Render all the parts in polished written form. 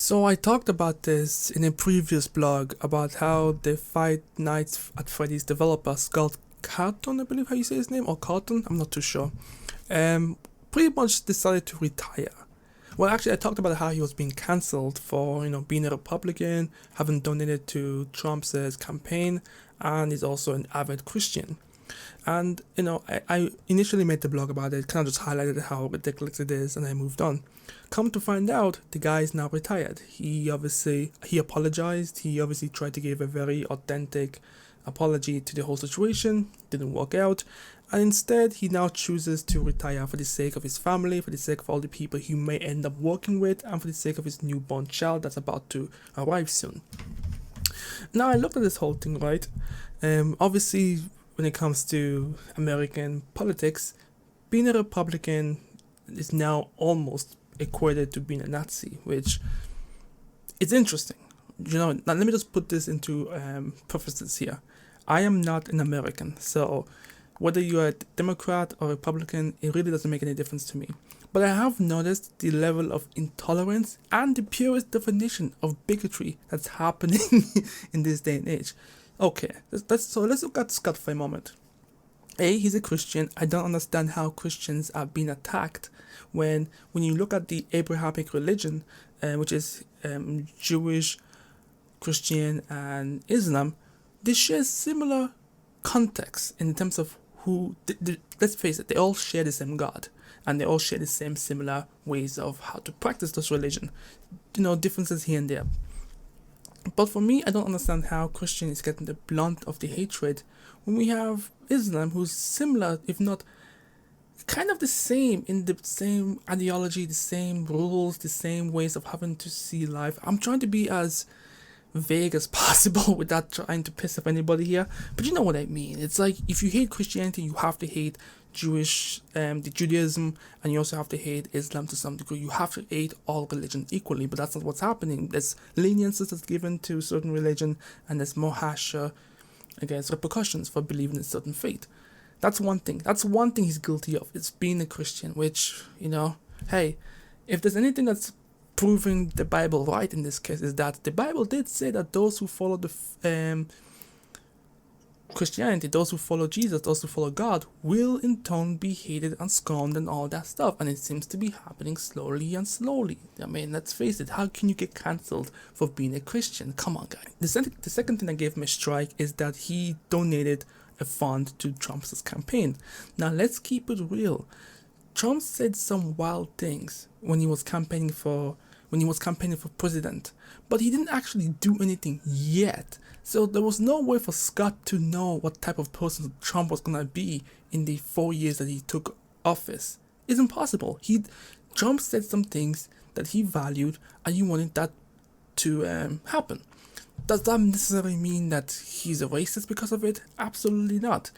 So I talked about this in a previous blog about how the Five Nights at Freddy's developer Scott Cawthon, I believe how you say his name, or Cawthon, I'm not too sure, um, pretty much decided to retire. Well, actually, I talked about how he was being cancelled for, being a Republican, having donated to Trump's campaign, and he's also an avid Christian. And, I initially made the blog about it, kind of just highlighted how ridiculous it is, and I moved on. Come to find out, the guy is now retired. He apologized. He obviously tried to give a very authentic apology to the whole situation. Didn't work out. And instead, he now chooses to retire for the sake of his family, for the sake of all the people he may end up working with, and for the sake of his newborn child that's about to arrive soon. Now, I looked at this whole thing, right? Obviously, when it comes to American politics, being a Republican is now almost equated to being a Nazi, which is interesting. Now let me just put this into prefaces here. I am not an American, so whether you're a Democrat or Republican, it really doesn't make any difference to me. But I have noticed the level of intolerance and the purest definition of bigotry that's happening in this day and age. Okay, let's look at Scott for a moment. He's a Christian. I don't understand how Christians are being attacked when you look at the Abrahamic religion, which is Jewish, Christian, and Islam. They share similar context in terms of let's face it, they all share the same God, and they all share the same similar ways of how to practice this religion. Differences here and there. But for me, I don't understand how Christian is getting the blunt of the hatred when we have Islam, who's similar, if not kind of the same, in the same ideology, the same rules, the same ways of having to see life. I'm trying to be as vague as possible without trying to piss off anybody here, but you know what I mean. It's like, if you hate Christianity, you have to hate the Judaism, and you also have to hate Islam to some degree. You have to hate all religions equally, but that's not what's happening. There's leniences that's given to certain religion, and there's more harsher, repercussions for believing in certain faith. That's one thing. That's one thing he's guilty of. It's being a Christian, which, hey, if there's anything that's proving the Bible right in this case, is that the Bible did say that those who follow the Christianity, those who follow Jesus, those who follow God, will in turn be hated and scorned and all that stuff. And it seems to be happening slowly and slowly. I mean, let's face it, how can you get cancelled for being a Christian? Come on, guys. The second thing that gave him a strike is that he donated a fund to Trump's campaign. Now, let's keep it real. Trump said some wild things when he was campaigning for president, but he didn't actually do anything yet. So there was no way for Scott to know what type of person Trump was gonna be in the 4 years that he took office. It's impossible. Trump said some things that he valued, and he wanted that to happen. Does that necessarily mean that he's a racist because of it? Absolutely not.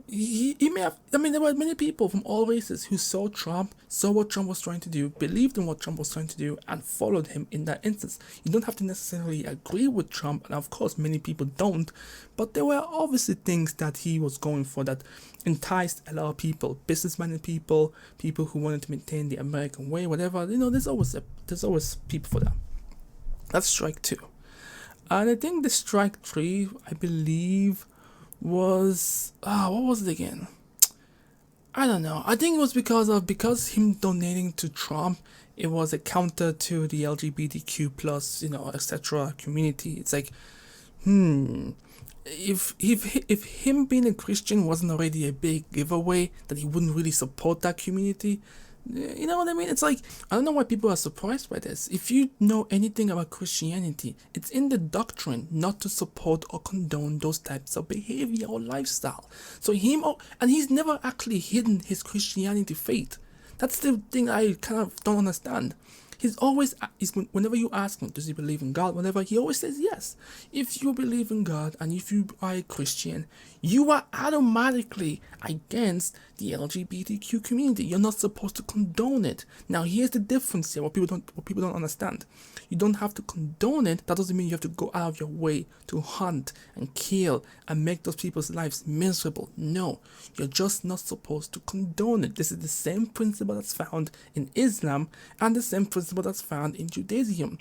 He may have. I mean, there were many people from all races who saw what Trump was trying to do, believed in what Trump was trying to do, and followed him in that instance. You don't have to necessarily agree with Trump, and of course, many people don't, but there were obviously things that he was going for that enticed a lot of people, business-minded people who wanted to maintain the American way, whatever. There's always people for that. That's strike 2. And I think the strike 3, I believe, was what was it again? I don't know. I think it was because him donating to Trump, it was a counter to the LGBTQ plus etc. community. It's like, if him being a Christian wasn't already a big giveaway that he wouldn't really support that community. You know what I mean? It's like, I don't know why people are surprised by this. If you know anything about Christianity, it's in the doctrine not to support or condone those types of behavior or lifestyle. So and he's never actually hidden his Christianity faith. That's the thing I kind of don't understand. Whenever you ask him, does he believe in God, whatever, he always says yes. If you believe in God and if you are a Christian, you are automatically against the LGBTQ community. You're not supposed to condone it. Now, here's the difference here, what people don't understand. You don't have to condone it. That doesn't mean you have to go out of your way to hunt and kill and make those people's lives miserable. No, you're just not supposed to condone it. This is the same principle that's found in Islam and the same principle principle that's found in Judaism.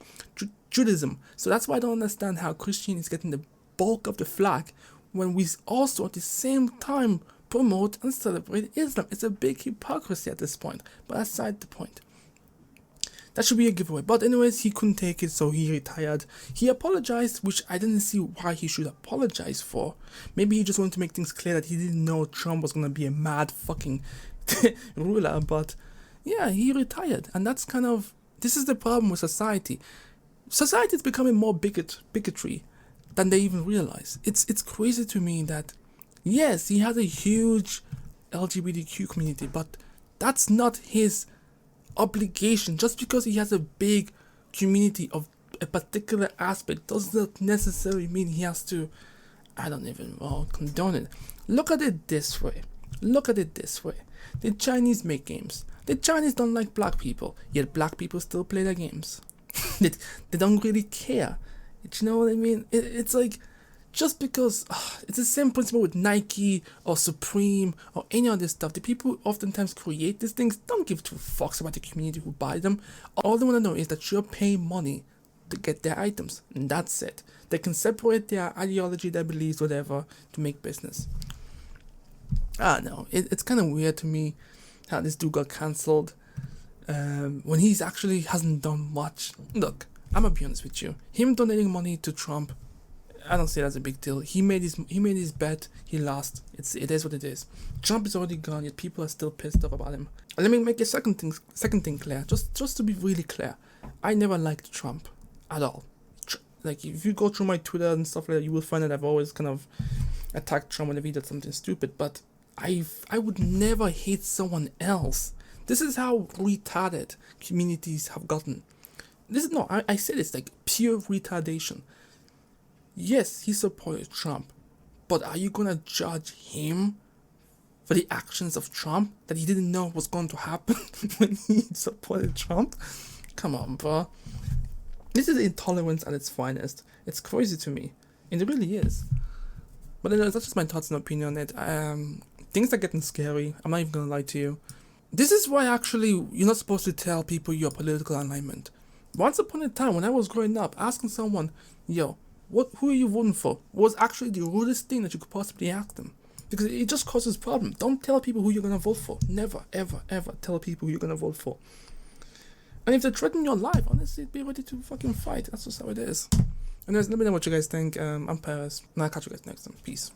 So that's why I don't understand how Christian is getting the bulk of the flag when we also at the same time promote and celebrate Islam. It's a big hypocrisy at this point, but aside the point. That should be a giveaway. But anyways, he couldn't take it, so he retired. He apologized, which I didn't see why he should apologize for. Maybe he just wanted to make things clear that he didn't know Trump was going to be a mad fucking ruler. But yeah, he retired. And that's kind of, this is the problem with society. Society is becoming more bigotry than they even realize. It's crazy to me that, yes, he has a huge LGBTQ community, but that's not his obligation. Just because he has a big community of a particular aspect does not necessarily mean he has to, I don't even condone it. Look at it this way. The Chinese make games. The Chinese don't like black people, yet black people still play their games. they don't really care. Do you know what I mean? It's like, just because it's the same principle with Nike or Supreme or any of this stuff. The people who oftentimes create these things don't give two fucks about the community who buy them. All they want to know is that you're paying money to get their items, and that's it. They can separate their ideology, their beliefs, whatever, to make business. I don't know. It's kind of weird to me how this dude got cancelled when he's actually hasn't done much. Look, I'm gonna be honest with you. Him donating money to Trump, I don't see it as a big deal. He made his bet. He lost. It is what it is. Trump is already gone, yet people are still pissed off about him. Let me make a second thing clear. Just to be really clear, I never liked Trump at all. Like, if you go through my Twitter and stuff like that, you will find that I've always kind of attacked Trump whenever he did something stupid. But I would never hate someone else. This is how retarded communities have gotten. I said it's like pure retardation. Yes, he supported Trump, but are you gonna judge him for the actions of Trump that he didn't know was going to happen when he supported Trump? Come on, bro. This is intolerance at its finest. It's crazy to me. It really is. But anyways, that's just my thoughts and opinion on it. Things are getting scary. I'm not even gonna lie to you. This is why actually you're not supposed to tell people your political alignment. Once upon a time, when I was growing up, asking someone, yo, who are you voting for, was actually the rudest thing that you could possibly ask them. Because it just causes problems. Don't tell people who you're going to vote for. Never, ever, ever tell people who you're going to vote for. And if they threaten your life, honestly, be ready to fucking fight. That's just how it is. Anyways, let me know what you guys think. I'm Pyros, and I'll catch you guys next time. Peace.